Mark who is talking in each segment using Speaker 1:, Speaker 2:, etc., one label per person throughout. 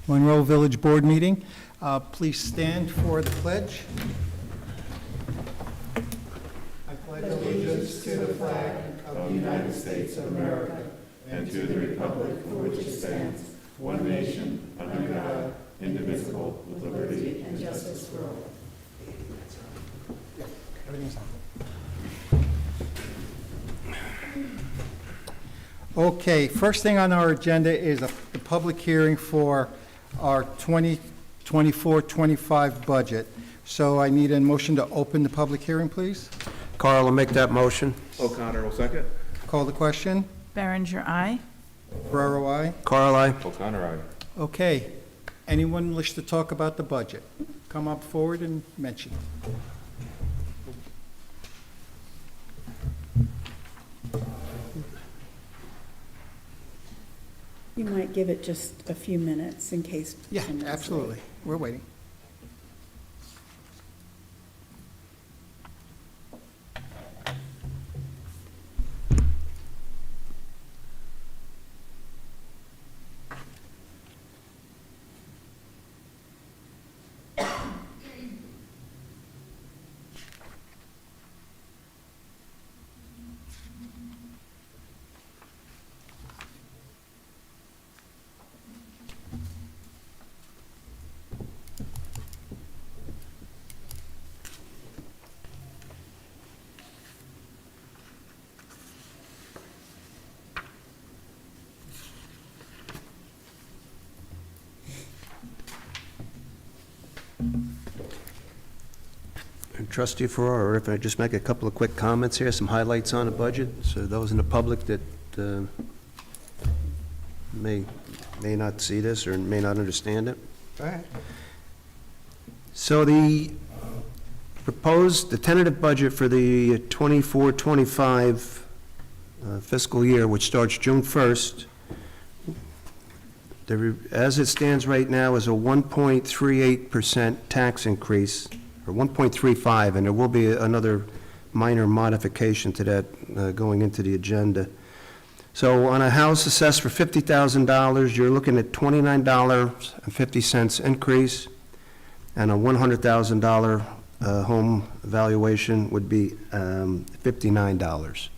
Speaker 1: Monroe Village Board meeting. Please stand for the pledge. I pledge allegiance to the flag of the United States of America and to the republic for which it stands, one nation, under God, indivisible, with liberty and justice for all. Everything's on. Okay, first thing on our agenda is the public hearing for our 2024-25 budget. So I need a motion to open the public hearing, please.
Speaker 2: Carl will make that motion.
Speaker 3: O'Connor will second.
Speaker 1: Call the question.
Speaker 4: Berenger, aye.
Speaker 1: Ferraro, aye.
Speaker 2: Carl, aye.
Speaker 3: O'Connor, aye.
Speaker 1: Okay, anyone wish to talk about the budget? Come up forward and mention it.
Speaker 5: You might give it just a few minutes in case.
Speaker 1: Yeah,
Speaker 5: someone's
Speaker 1: absolutely.
Speaker 5: late.
Speaker 1: We're waiting.
Speaker 2: And Trustee Ferraro, if I just make a couple of quick comments here, some highlights on the budget, so those in the public that may not see this or may not understand it.
Speaker 1: Go ahead.
Speaker 2: So the tentative budget for the 24-25 fiscal year, which starts June 1st, as it stands right now, is a 1.38% tax increase, or 1.35, and there will be another minor modification to that going into the agenda. So on a house assessed for $50,000, you're looking at $29.50 increase, and a $100,000 home valuation would be $59.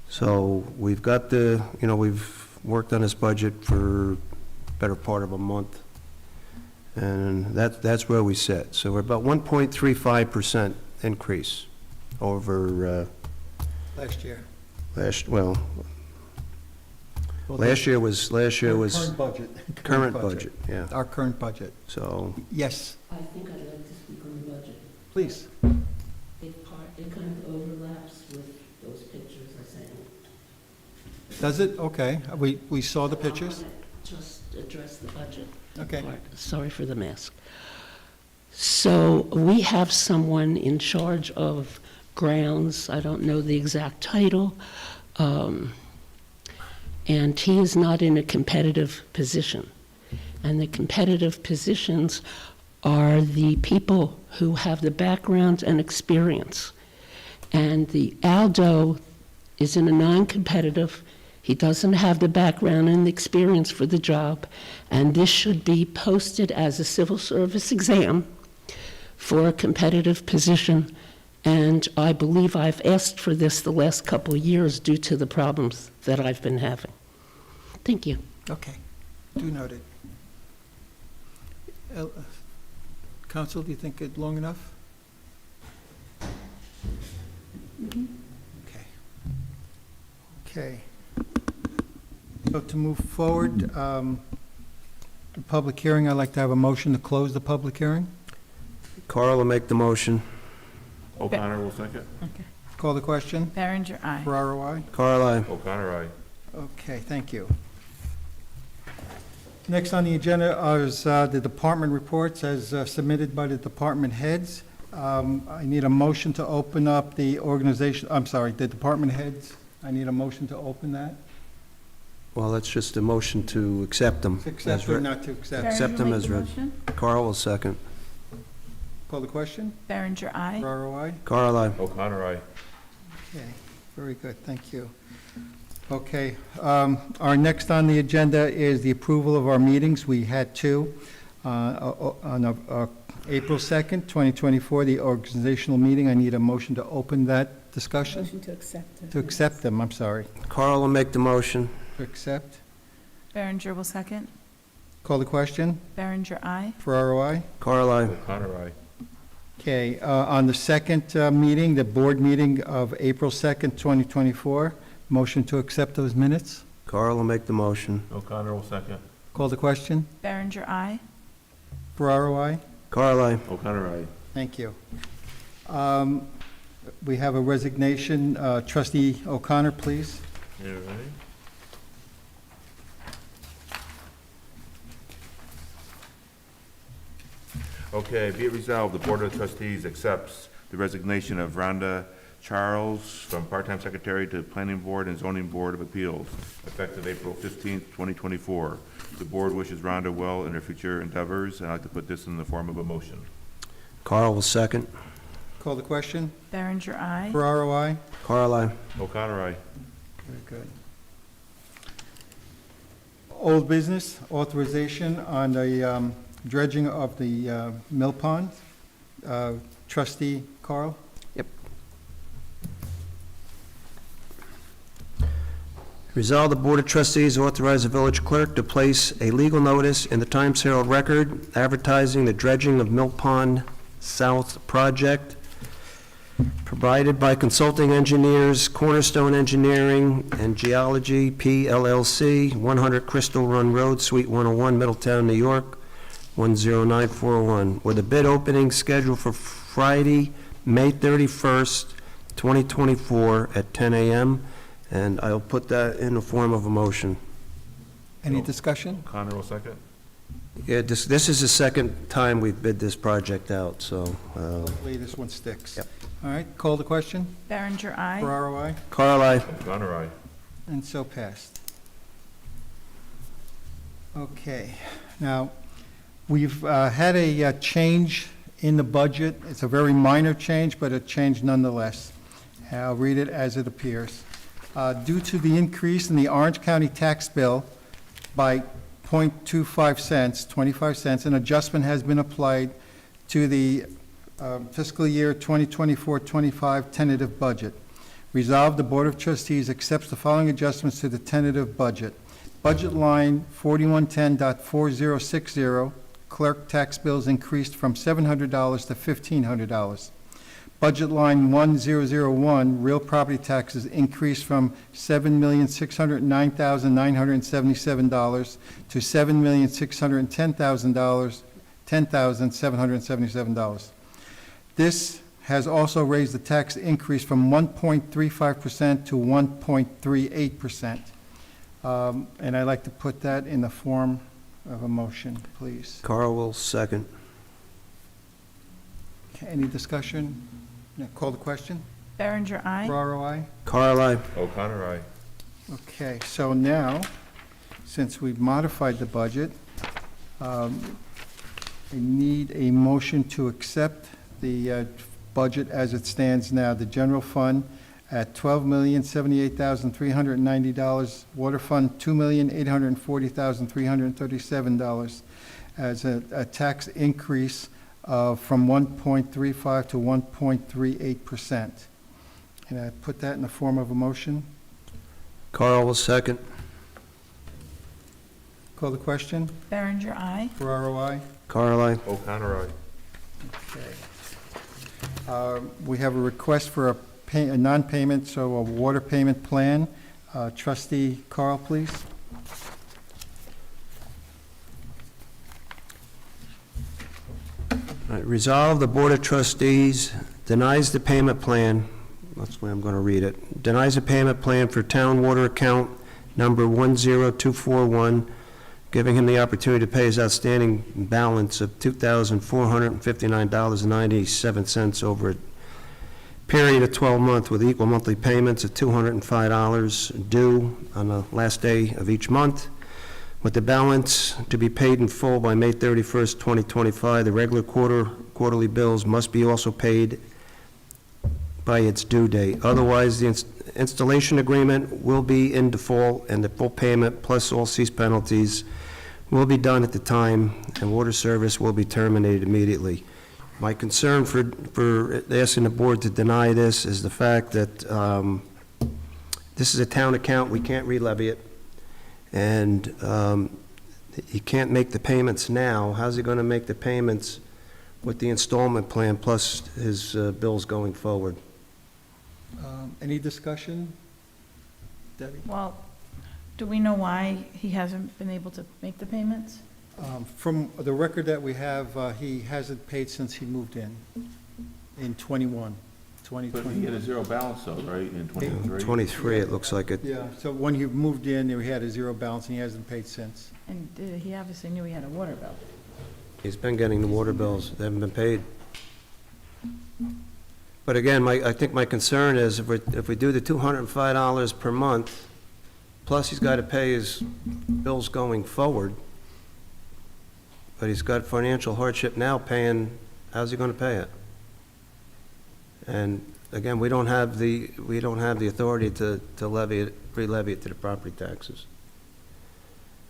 Speaker 2: So we've got we've worked on this budget for better part of a month, and that's where we sit. So we're about 1.35% increase over
Speaker 1: Last year.
Speaker 2: last year was
Speaker 1: Current budget.
Speaker 2: current budget, yeah.
Speaker 1: Our current budget.
Speaker 2: So
Speaker 1: Yes,
Speaker 6: I think I'd like to speak on the budget.
Speaker 1: please.
Speaker 6: It kind of overlaps with those pictures I sent you.
Speaker 1: Does it? Okay. We saw the pictures.
Speaker 6: I want to just address the budget
Speaker 1: Okay.
Speaker 6: part. Sorry for the mask. So we have someone in charge of grounds, I don't know the exact title, and he is not in a competitive position. And the competitive positions are the people who have the background and experience. And the Aldo is in a non-competitive, he doesn't have the background and the experience for the job, and this should be posted as a civil service exam for a competitive position. And I believe I've asked for this the last couple of years due to the problems that I've been having. Thank you.
Speaker 1: Okay. Do noted. Council, do you think it's long enough? Okay. Okay. So to move forward, the public hearing, I'd like to have a motion to close the public hearing.
Speaker 2: Carl will make the motion.
Speaker 3: O'Connor will second.
Speaker 1: Call the question.
Speaker 4: Berenger, aye.
Speaker 1: Ferraro, aye.
Speaker 2: Carl, aye.
Speaker 3: O'Connor, aye.
Speaker 1: Okay, thank you. Next on the agenda is the department reports as submitted by the department heads. I need a motion to open up the the department heads. I need a motion to open that.
Speaker 2: Well, that's just a motion to accept them.
Speaker 1: To accept or not to accept?
Speaker 2: Accept them as read. Carl will second.
Speaker 1: Call the question.
Speaker 4: Berenger, aye.
Speaker 1: Ferraro, aye.
Speaker 2: Carl, aye.
Speaker 3: O'Connor, aye.
Speaker 1: Okay, very good, thank you.
Speaker 7: Okay, our next on the agenda is the approval of our meetings. We had two. On April 2nd, 2024, the organizational meeting. I need a motion to open that discussion.
Speaker 5: Motion to accept it.
Speaker 7: To accept them, I'm sorry.
Speaker 2: Carl will make the motion.
Speaker 7: To accept.
Speaker 4: Berenger will second.
Speaker 7: Call the question.
Speaker 4: Berenger, aye.
Speaker 7: Ferraro, I.
Speaker 2: Carl, I.
Speaker 3: O'Connor, aye.
Speaker 7: Okay, on the second meeting, the board meeting of April 2nd, 2024, motion to accept those minutes.
Speaker 2: Carl will make the motion.
Speaker 3: O'Connor will second.
Speaker 7: Call the question.
Speaker 4: Berenger, aye.
Speaker 7: Ferraro, I.
Speaker 2: Carl, I.
Speaker 3: O'Connor, aye.
Speaker 7: Thank you. We have a resignation. Trustee O'Connor, please.
Speaker 3: You ready? Okay, be it resolved, the Board of Trustees accepts the resignation of Rhonda Charles from part-time secretary to Planning Board and Zoning Board of Appeals, effective April 15th, 2024. The board wishes Rhonda well in her future endeavors, and I'd like to put this in the form of a motion.
Speaker 2: Carl will second.
Speaker 7: Call the question.
Speaker 4: Berenger, aye.
Speaker 7: Ferraro, I.
Speaker 2: Carl, I.
Speaker 3: O'Connor, aye.
Speaker 7: Very good. Old business, authorization on the dredging of the mill pond. Trustee Carl?
Speaker 2: Resolve the Board of Trustees authorize the village clerk to place a legal notice in the Times Herald Record advertising the dredging of Mill Pond South project provided by consulting engineers, Cornerstone Engineering and Geology, PLLC, 100 Crystal Run Road, Suite 101, Middletown, New York, 10941, with a bid opening scheduled for Friday, May 31st, 2024 at 10 a.m., and I'll put that in the form of a motion.
Speaker 7: Any discussion?
Speaker 3: O'Connor will second.
Speaker 2: Yeah, this is the second time we've bid this project out, so,
Speaker 7: Hopefully this one sticks.
Speaker 2: Yep.
Speaker 7: All right, call the question.
Speaker 4: Berenger, aye.
Speaker 7: Ferraro, I.
Speaker 2: Carl, I.
Speaker 3: O'Connor, aye.
Speaker 7: And so passed. Okay, now, we've had a change in the budget. It's a very minor change, but a change nonetheless. I'll read it as it appears. Due to the increase in the Orange County tax bill by 0.25 cents, 25 cents, an adjustment has been applied to the fiscal year 2024-25 tentative budget. Resolved, the Board of Trustees accepts the following adjustments to the tentative budget. Budget line 4110.4060, clerk tax bills increased from $700 to $1,500. Budget line 1001, real property taxes increased from $7,609,977 to $7,610,777. This has also raised the tax increase from 1.35% to 1.38%. And I'd like to put that in the form of a motion, please.
Speaker 2: Carl will second.
Speaker 7: Okay, any discussion? Yeah, call the question.
Speaker 4: Berenger, aye.
Speaker 7: Ferraro, I.
Speaker 2: Carl, I.
Speaker 3: O'Connor, aye.
Speaker 7: Okay, so now, since we've modified the budget, I need a motion to accept the budget as it stands now. The general fund at $12,078,390, water fund $2,840,337 as a tax increase from 1.35 to 1.38%. And I put that in the form of a motion.
Speaker 2: Carl will second.
Speaker 7: Call the question.
Speaker 4: Berenger, aye.
Speaker 7: Ferraro, I.
Speaker 2: Carl, I.
Speaker 3: O'Connor, aye.
Speaker 7: Okay. We have a request for a non-payment, so a water payment plan. Trustee Carl, please.
Speaker 2: All right, resolve, the Board of Trustees denies the payment plan, that's the way I'm going to read it, denies the payment plan for town water account number 10241, giving him the opportunity to pay his outstanding balance of $2,459.97 over a period of 12 months with equal monthly payments of $205 due on the last day of each month, with the balance to be paid in full by May 31st, 2025. The regular quarterly bills must be also paid by its due date. Otherwise, the installation agreement will be in default, and the full payment plus all cease penalties will be done at the time, and water service will be terminated immediately. My concern for asking the board to deny this is the fact that this is a town account, we can't re-levy it, and he can't make the payments now. How's he going to make the payments with the installment plan plus his bills going forward?
Speaker 7: Any discussion? Debbie?
Speaker 4: Well, do we know why he hasn't been able to make the payments?
Speaker 7: From the record that we have, he hasn't paid since he moved in 21,
Speaker 3: But he
Speaker 7: 2020.
Speaker 3: had a zero balance though, right, in 23?
Speaker 2: 23, it looks like it.
Speaker 7: Yeah, so when he moved in, he had a zero balance, and he hasn't paid since.
Speaker 4: And he obviously knew he had a water bill.
Speaker 2: He's been getting the water bills, they haven't been paid. But again, I think my concern is if we do the $205 per month, plus he's got to pay his bills going forward, but he's got financial hardship now paying, how's he going to pay it? And again, we don't have the authority to levy it, re-levy it to the property taxes.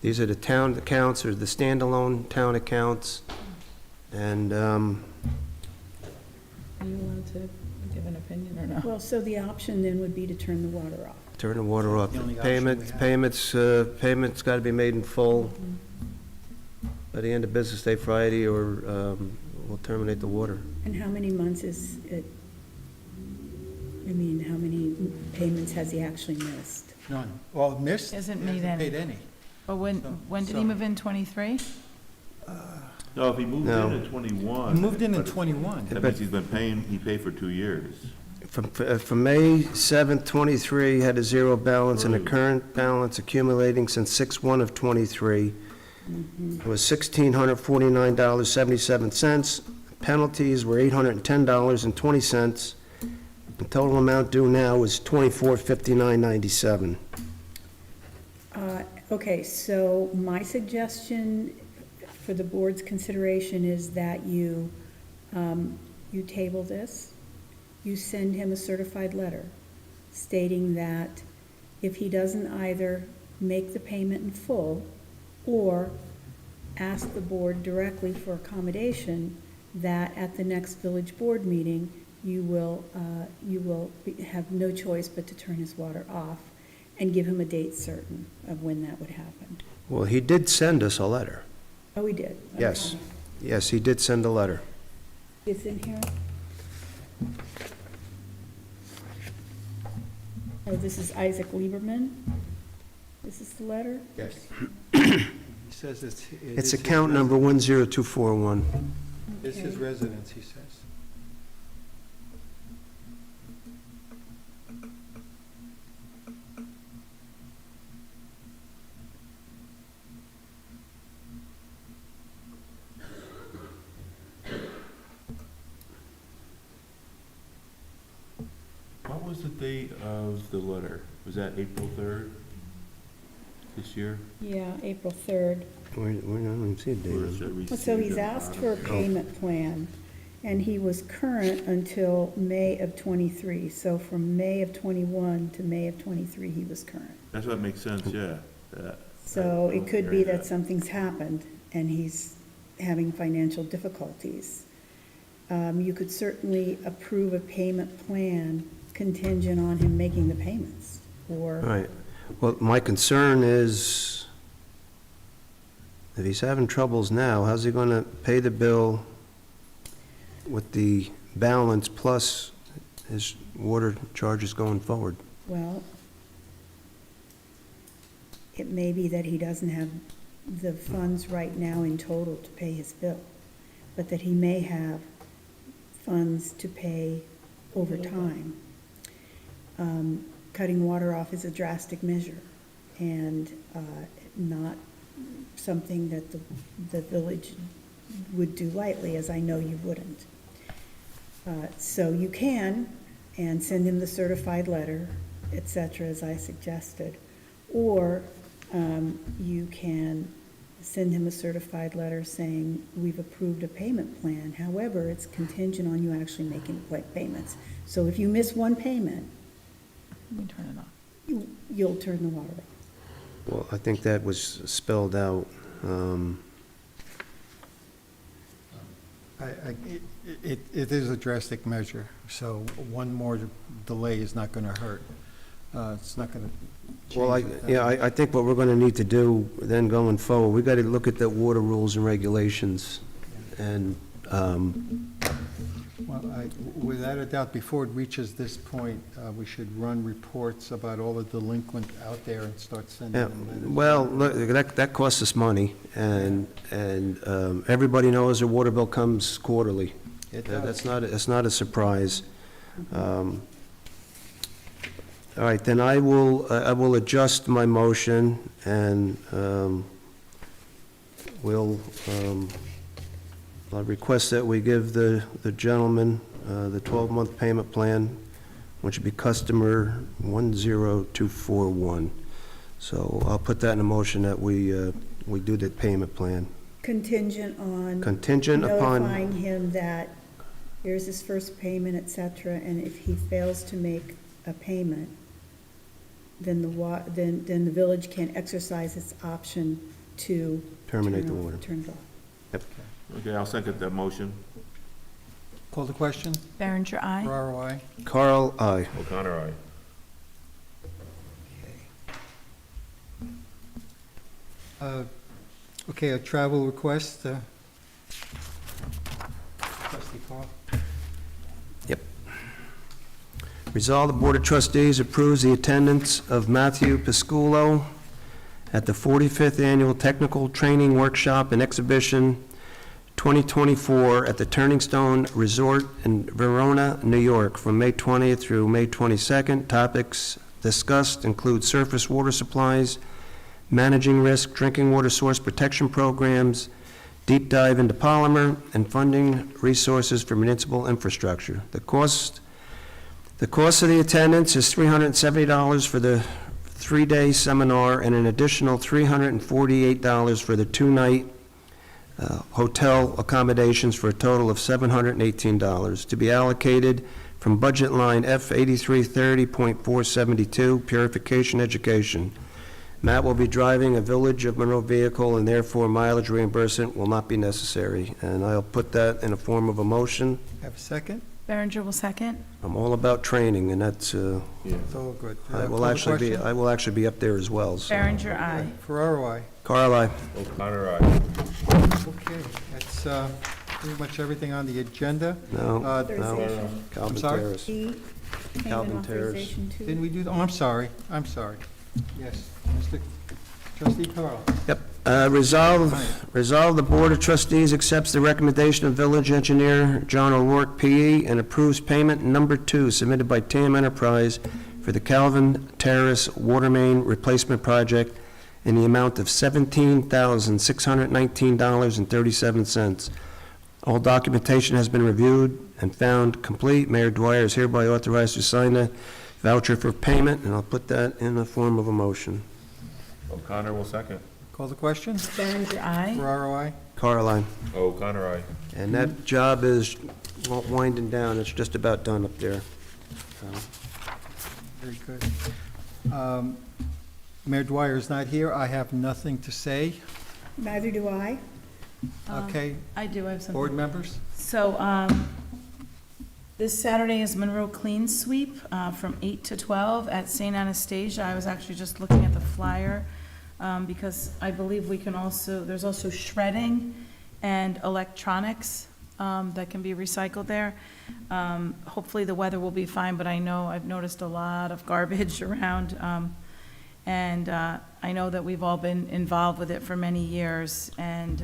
Speaker 2: These are the town accounts, or the standalone town accounts, and,
Speaker 4: Are you allowed to give an opinion or no?
Speaker 5: Well, so the option then would be to turn the water off.
Speaker 2: turn the water off.
Speaker 7: The only option we have.
Speaker 2: Payments got to be made in full by the end of business day Friday, or we'll terminate the water.
Speaker 5: And how many months is it, I mean, how many payments has he actually missed?
Speaker 7: None. Well, missed?
Speaker 4: Hasn't
Speaker 7: He
Speaker 4: made
Speaker 7: hasn't
Speaker 4: any.
Speaker 7: paid any.
Speaker 4: But when did he move in, 23?
Speaker 3: No, if he moved
Speaker 2: No.
Speaker 3: in 21.
Speaker 7: He moved in
Speaker 3: but
Speaker 7: 21.
Speaker 3: That means he's been paying, he paid for 2 years.
Speaker 2: From May 7th, 23, had a zero balance, and the current balance accumulating since 6/1 of 23 was $1,649.77. Penalties were $810.20. The total amount due now is $2459.97.
Speaker 5: Okay, so my suggestion for the board's consideration is that you table this. You send him a certified letter stating that if he doesn't either make the payment in full or ask the board directly for accommodation, that at the next village board meeting, you will have no choice but to turn his water off and give him a date certain of when that would happen.
Speaker 2: Well, he did send us a letter.
Speaker 5: Oh, he did?
Speaker 2: Yes.
Speaker 5: Okay.
Speaker 2: Yes, he did send a letter.
Speaker 5: It's in here? Oh, this is Isaac Lieberman? This is the letter?
Speaker 7: Yes. He says it's.
Speaker 2: It's account number 10241.
Speaker 7: It's his
Speaker 5: Okay.
Speaker 7: residence, he says.
Speaker 3: What was the date of the letter? Was that April 3rd this year?
Speaker 5: Yeah, April 3rd.
Speaker 2: We're not even see a date
Speaker 3: Or
Speaker 2: on
Speaker 3: is
Speaker 2: it.
Speaker 3: it
Speaker 5: Well, so
Speaker 3: received
Speaker 5: he's
Speaker 3: in
Speaker 5: asked for a
Speaker 3: August?
Speaker 5: payment plan, and he was current until May of '23. So from May of '21 to May of '23, he was current.
Speaker 3: That's what makes sense, yeah. That-
Speaker 5: So
Speaker 3: I
Speaker 5: it could be
Speaker 3: hear
Speaker 5: that something's happened, and he's having financial difficulties. You could certainly approve a payment plan contingent on him making the payments, or,
Speaker 2: Right. Well, my concern is, if he's having troubles now, how's he going to pay the bill with the balance plus his water charges going forward?
Speaker 5: well, it may be that he doesn't have the funds right now in total to pay his bill, but that he may have funds to pay over time. Cutting water off is a drastic measure, and not something that the village would do lightly, as I know you wouldn't. So you can, and send him the certified letter, et cetera, as I suggested. Or you can send him a certified letter saying, we've approved a payment plan. However, it's contingent on you actually making payments. So if you miss one payment,
Speaker 4: Let me turn it off.
Speaker 5: You'll turn the water off.
Speaker 2: Well, I think that was spelled out.
Speaker 7: It is a drastic measure, so one more delay is not going to hurt. It's not going to change.
Speaker 2: Well, I think what we're going to need to do then going forward, we got to look at the water rules and regulations. And,
Speaker 7: Without a doubt, before it reaches this point, we should run reports about all the delinquent out there and start sending
Speaker 2: yeah,
Speaker 7: them letters.
Speaker 2: well, look, that costs us money, and everybody knows their water bill comes quarterly.
Speaker 7: It does.
Speaker 2: That's not a surprise. All right, then I will adjust my motion, and I'll request that we give the gentleman the 12-month payment plan, which would be customer 10241. So I'll put that in a motion that we do the payment plan.
Speaker 5: Contingent on
Speaker 2: Contingent upon,
Speaker 5: notifying him that here's his first payment, et cetera, and if he fails to make a payment, then the village can exercise its option to
Speaker 2: terminate the water.
Speaker 5: turn it off.
Speaker 3: Okay, I'll second that motion.
Speaker 7: Call the question?
Speaker 4: Berenger, aye.
Speaker 7: Ferraro, aye.
Speaker 2: Carl, aye.
Speaker 3: O'Connor, aye.
Speaker 7: Okay, a travel request. Trustee Carl?
Speaker 2: Resolve the Board of Trustees approves the attendance of Matthew Pisculo at the 45th Annual Technical Training Workshop and Exhibition 2024 at the Turning Stone Resort in Verona, New York, from May 20th through May 22nd. Topics discussed include surface water supplies, managing risk, drinking water source protection programs, deep dive into polymer, and funding resources for municipal infrastructure. The cost of the attendance is $370 for the 3-day seminar and an additional $348 for the 2-night hotel accommodations for a total of $718 to be allocated from budget line F8330.472, Purification Education. Matt will be driving a Village of Monroe vehicle, and therefore mileage reimbursement will not be necessary. And I'll put that in a form of a motion.
Speaker 7: Have a second?
Speaker 4: Berenger will second.
Speaker 2: I'm all about training, and that's,
Speaker 7: It's all good.
Speaker 2: I
Speaker 7: Call
Speaker 2: will
Speaker 7: the
Speaker 2: actually
Speaker 7: question?
Speaker 2: be up there as well, so.
Speaker 4: Berenger, aye.
Speaker 7: Ferraro, aye.
Speaker 2: Carl, aye.
Speaker 3: O'Connor, aye.
Speaker 7: Okay, that's pretty much everything on the agenda.
Speaker 2: No,
Speaker 5: Authorization.
Speaker 2: Calvin
Speaker 7: sorry?
Speaker 2: Terrace.
Speaker 5: D,
Speaker 2: Calvin
Speaker 5: payment
Speaker 2: Terrace.
Speaker 5: authorization two.
Speaker 7: Didn't we do, I'm sorry. Yes, Mr. Trustee Carl.
Speaker 2: Yep. Resolve the Board of Trustees accepts the recommendation of Village Engineer John O'Rourke, P.E., and approves payment number 2 submitted by TAM Enterprise for the Calvin Terrace Water Main Replacement Project in the amount of $17,619.37. All documentation has been reviewed and found complete. Mayor Dwyer is hereby authorized to sign the voucher for payment, and I'll put that in the form of a motion.
Speaker 3: O'Connor will second.
Speaker 7: Call the question?
Speaker 4: Berenger, aye.
Speaker 7: Ferraro, aye.
Speaker 2: Caroline.
Speaker 3: O'Connor, aye.
Speaker 2: And that job is winding down. It's just about done up there.
Speaker 7: Very good. Mayor Dwyer is not here. I have nothing to say.
Speaker 5: Neither do I.
Speaker 7: Okay,
Speaker 4: I do have something.
Speaker 7: board members?
Speaker 4: So, this Saturday is Monroe Clean Sweep from 8 to 12 at St. Anastasia. I was actually just looking at the flyer because I believe we can also, there's also shredding and electronics that can be recycled there. Hopefully the weather will be fine, but I know I've noticed a lot of garbage around. And I know that we've all been involved with it for many years. And,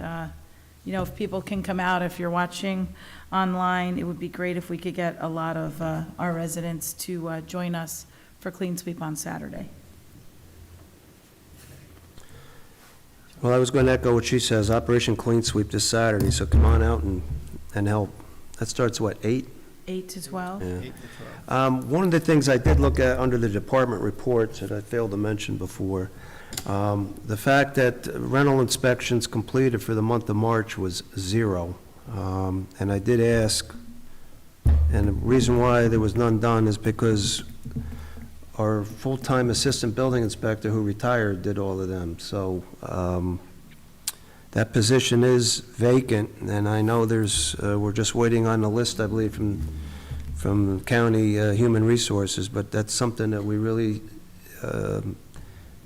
Speaker 4: you know, if people can come out, if you're watching online, it would be great if we could get a lot of our residents to join us for Clean Sweep on Saturday.
Speaker 2: Well, I was going to echo what she says, Operation Clean Sweep this Saturday, so come on out and help. That starts, what, 8?
Speaker 4: 8 to 12?
Speaker 2: Yeah.
Speaker 7: 8 to 12.
Speaker 2: One of the things I did look at under the department reports that I failed to mention before, the fact that rental inspections completed for the month of March was 0. And I did ask, and the reason why there was none done is because our full-time assistant building inspector who retired did all of them. So that position is vacant, and I know we're just waiting on the list, I believe, from county human resources, but that's something that we really,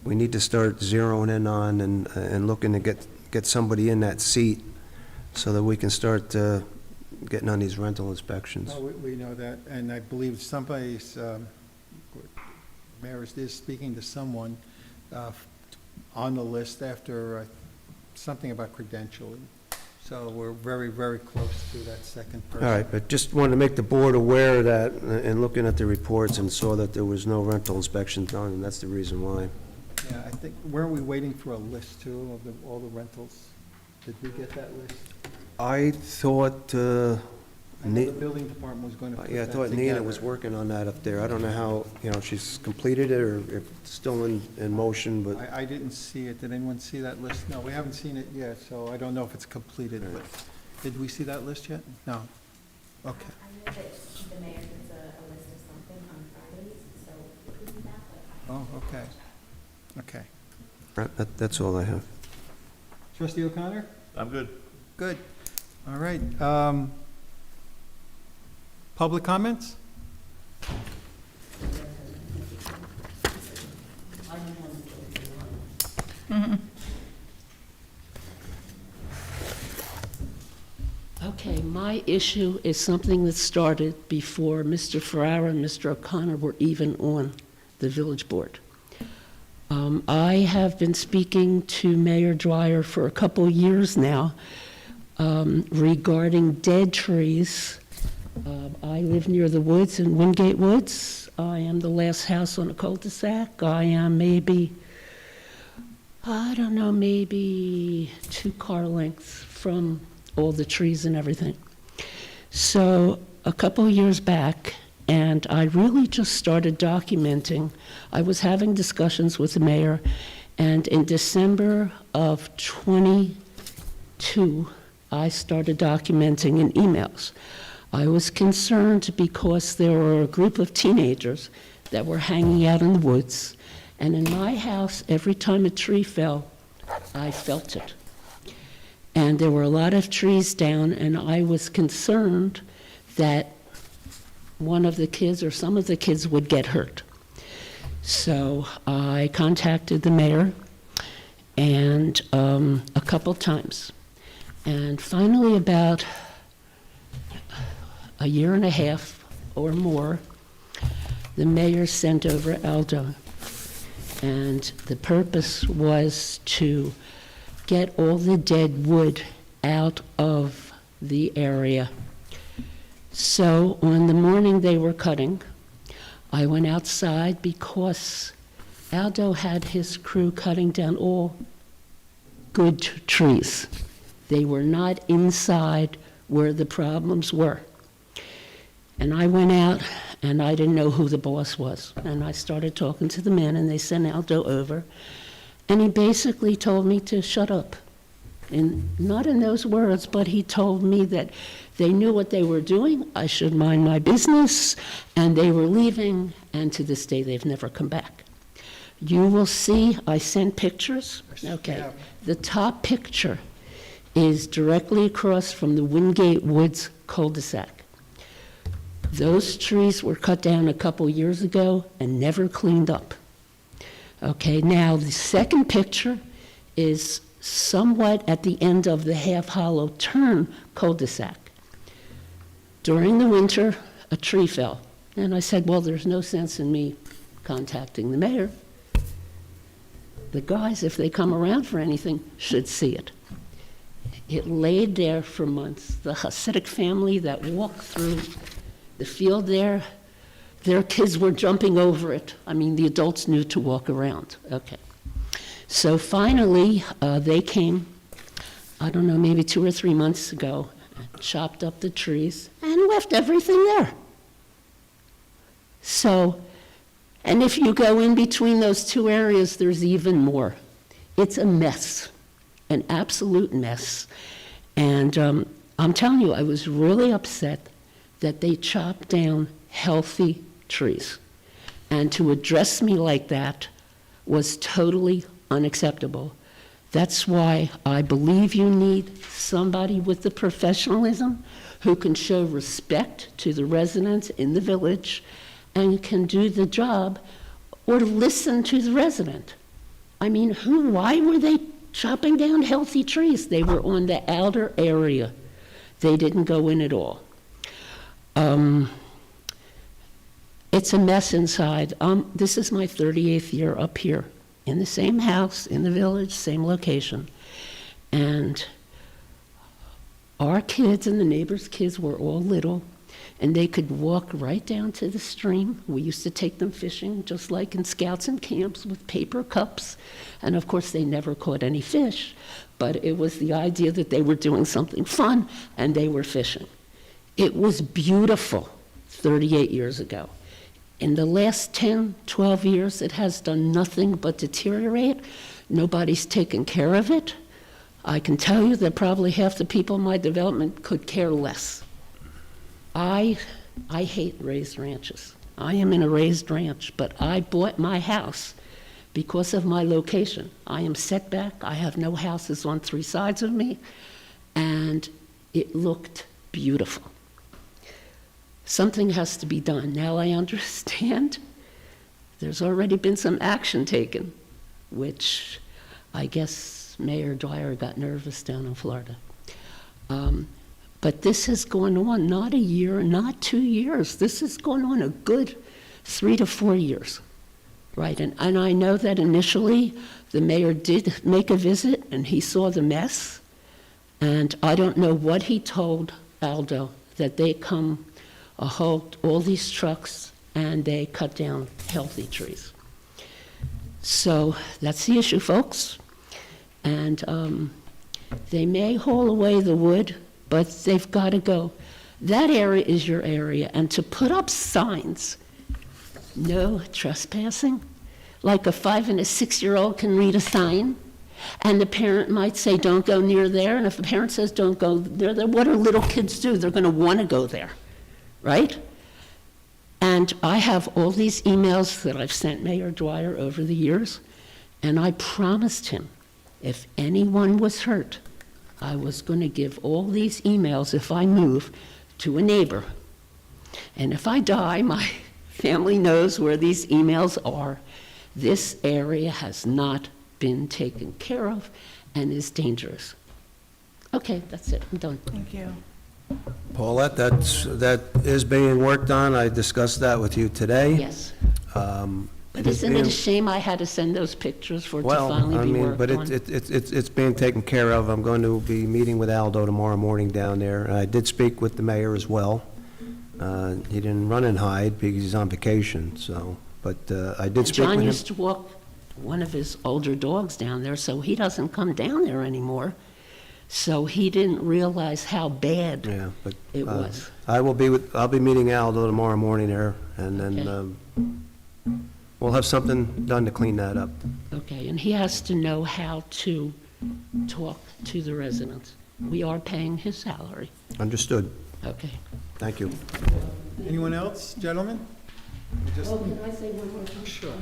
Speaker 2: we need to start zeroing in on and looking to get somebody in that seat so that we can start getting on these rental inspections.
Speaker 7: No, we know that, and I believe somebody's, Mayor is speaking to someone on the list after something about credentialing. So we're very, very close to that second person.
Speaker 2: All right, but just wanted to make the board aware of that, and looking at the reports and saw that there was no rental inspection done, and that's the reason why.
Speaker 7: Yeah, I think, weren't we waiting for a list too of all the rentals? Did we get that list?
Speaker 2: I thought,
Speaker 7: I know the building department was going to put that
Speaker 2: yeah, I
Speaker 7: together.
Speaker 2: thought Nina was working on that up there. I don't know how, she's completed it or if it's still in motion, but
Speaker 7: I didn't see it. Did anyone see that list? No, we haven't seen it yet, so I don't know if it's completed. But did we see that list yet? No. Okay.
Speaker 8: I know that the mayor gets a list of something on Fridays, so it could be that, but
Speaker 7: Oh, okay. Okay.
Speaker 2: that's all I have.
Speaker 7: Trustee O'Connor?
Speaker 3: I'm good.
Speaker 7: Good. All right. Public comments?
Speaker 6: Okay, my issue is something that started before Mr. Ferrara and Mr. O'Connor were even on the village board. I have been speaking to Mayor Dwyer for a couple years now regarding dead trees. I live near the woods in Wingate Woods. I am the last house on a cul-de-sac. I am maybe 2 car lengths from all the trees and everything. So a couple of years back, and I really just started documenting. I was having discussions with the mayor, and in December of '22, I started documenting in emails. I was concerned because there were a group of teenagers that were hanging out in the woods, and in my house, every time a tree fell, I felt it. And there were a lot of trees down, and I was concerned that one of the kids or some of the kids would get hurt. So I contacted the mayor and a couple times. And finally, about a year and a half or more, the mayor sent over Aldo. And the purpose was to get all the dead wood out of the area. So on the morning they were cutting, I went outside because Aldo had his crew cutting down all good trees. They were not inside where the problems were. And I went out, and I didn't know who the boss was. And I started talking to the men, and they sent Aldo over. And he basically told me to shut up. And not in those words, but he told me that they knew what they were doing, I should mind my business, and they were leaving, and to this day, they've never come back. You will see, I sent pictures. Okay.
Speaker 7: Yeah.
Speaker 6: The top picture is directly across from the Wingate Woods cul-de-sac. Those trees were cut down a couple years ago and never cleaned up. Okay, now the second picture is somewhat at the end of the half-hollow turn cul-de-sac. During the winter, a tree fell. And I said, well, there's no sense in me contacting the mayor. The guys, if they come around for anything, should see it. It laid there for months. The Hasidic family that walked through the field there, their kids were jumping over it. I mean, the adults knew to walk around. Okay. So finally, they came, I don't know, maybe 2 or 3 months ago, chopped up the trees and left everything there. So, and if you go in between those two areas, there's even more. It's a mess, an absolute mess. And I'm telling you, I was really upset that they chopped down healthy trees. And to address me like that was totally unacceptable. That's why I believe you need somebody with the professionalism who can show respect to the residents in the village and can do the job or listen to the resident. I mean, why were they chopping down healthy trees? They were on the outer area. They didn't go in at all. It's a mess inside. This is my 38th year up here in the same house, in the village, same location. And our kids and the neighbors' kids were all little, and they could walk right down to the stream. We used to take them fishing, just like in scouts and camps, with paper cups. And of course, they never caught any fish, but it was the idea that they were doing something fun, and they were fishing. It was beautiful 38 years ago. In the last 10, 12 years, it has done nothing but deteriorate. Nobody's taken care of it. I can tell you that probably half the people in my development could care less. I hate raised ranches. I am in a raised ranch, but I bought my house because of my location. I am set back. I have no houses on 3 sides of me, and it looked beautiful. Something has to be done. Now I understand there's already been some action taken, which I guess Mayor Dwyer got nervous down in Florida. But this has gone on not a year, not 2 years. This has gone on a good 3 to 4 years, right? And I know that initially the mayor did make a visit and he saw the mess. And I don't know what he told Aldo, that they come hauled all these trucks and they cut down healthy trees. So that's the issue, folks. And they may haul away the wood, but they've got to go. That area is your area, and to put up signs, no trespassing, like a 5 and a 6-year-old can read a sign, and the parent might say, don't go near there, and if the parent says, don't go there, then what do little kids do? They're going to want to go there, right? And I have all these emails that I've sent Mayor Dwyer over the years, and I promised him if anyone was hurt, I was going to give all these emails, if I move, to a neighbor. And if I die, my family knows where these emails are. This area has not been taken care of and is dangerous. Okay, that's it. I'm done.
Speaker 4: Thank you.
Speaker 2: Paulette, that is being worked on. I discussed that with you today.
Speaker 6: Yes. But
Speaker 2: It's
Speaker 6: isn't it a
Speaker 2: being-
Speaker 6: shame I had to send those pictures for it to
Speaker 2: Well,
Speaker 6: finally
Speaker 2: I
Speaker 6: be
Speaker 2: mean,
Speaker 6: worked
Speaker 2: but
Speaker 6: on?
Speaker 2: it's being taken care of. I'm going to be meeting with Aldo tomorrow morning down there. I did speak with the mayor as well. He didn't run and hide because he's on vacation, so, but I did speak with
Speaker 6: John
Speaker 2: him.
Speaker 6: used to walk one of his older dogs down there, so he doesn't come down there anymore. So he didn't realize how bad
Speaker 2: Yeah, but
Speaker 6: it was.
Speaker 2: I'll be meeting Aldo tomorrow morning there, and then we'll have something done to clean that up.
Speaker 6: Okay, and he has to know how to talk to the residents. We are paying his salary.
Speaker 2: Understood.
Speaker 6: Okay.
Speaker 2: Thank you.
Speaker 7: Anyone else, gentlemen?
Speaker 6: Oh, can I say one more thing?
Speaker 7: Sure.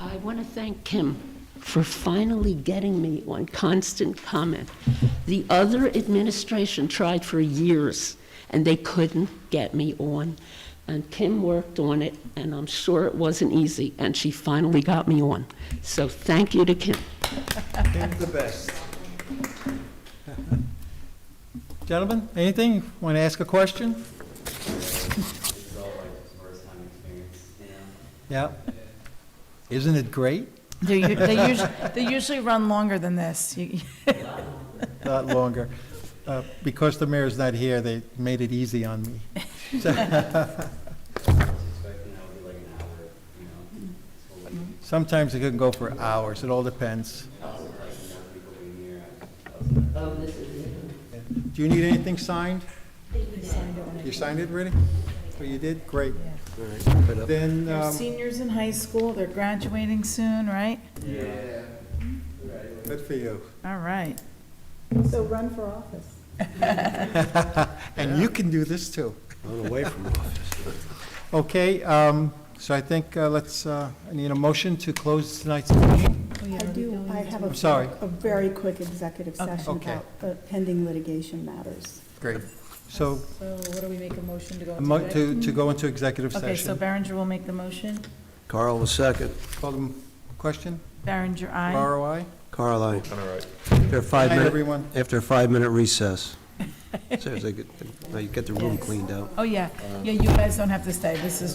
Speaker 6: I want to thank Kim for finally getting me on constant comment. The other administration tried for years, and they couldn't get me on. And Kim worked on it, and I'm sure it wasn't easy, and she finally got me on. So thank you to Kim.
Speaker 7: Kim's the best. Gentlemen, anything? Want to ask a question?
Speaker 9: It's all like first-time experience, you know?
Speaker 7: Yeah. Isn't it great?
Speaker 4: They usually run longer than this.
Speaker 7: A lot longer. Because the mayor's not here, they made it easy on me.
Speaker 9: I was expecting that would be like an hour, you know? So like,
Speaker 7: Sometimes it can go for hours, it all depends.
Speaker 9: I was surprised enough people being here. I was like,
Speaker 6: Oh, this is it.
Speaker 7: Do you need anything signed? You signed it already? Oh, you did? Great. Then,
Speaker 4: They're seniors in high school, they're graduating soon, right?
Speaker 7: good for you.
Speaker 4: All right.
Speaker 5: So run for office.
Speaker 7: And you can do this too.
Speaker 2: Run away from office.
Speaker 7: Okay, So I think I need a motion to close tonight's meeting.
Speaker 5: I do, I have
Speaker 7: I'm sorry.
Speaker 5: a very quick executive session
Speaker 7: Okay.
Speaker 5: about pending litigation matters.
Speaker 7: Great. So,
Speaker 4: So what do we make a motion to go
Speaker 7: a
Speaker 4: into?
Speaker 7: mo-
Speaker 4: rec?
Speaker 7: to go into executive
Speaker 4: Okay, so
Speaker 7: session.
Speaker 4: Berenger will make the motion.
Speaker 2: Carl was second.
Speaker 7: Call the question?
Speaker 4: Berenger, aye.
Speaker 7: ROI?
Speaker 2: Carl, aye.
Speaker 3: All right.
Speaker 2: After a
Speaker 7: Good night,
Speaker 2: 5-minute,
Speaker 7: everyone.
Speaker 2: after a 5-minute recess. So as they get, now you get the room cleaned out.
Speaker 4: Oh, yeah. Yeah, you guys don't have to stay. This is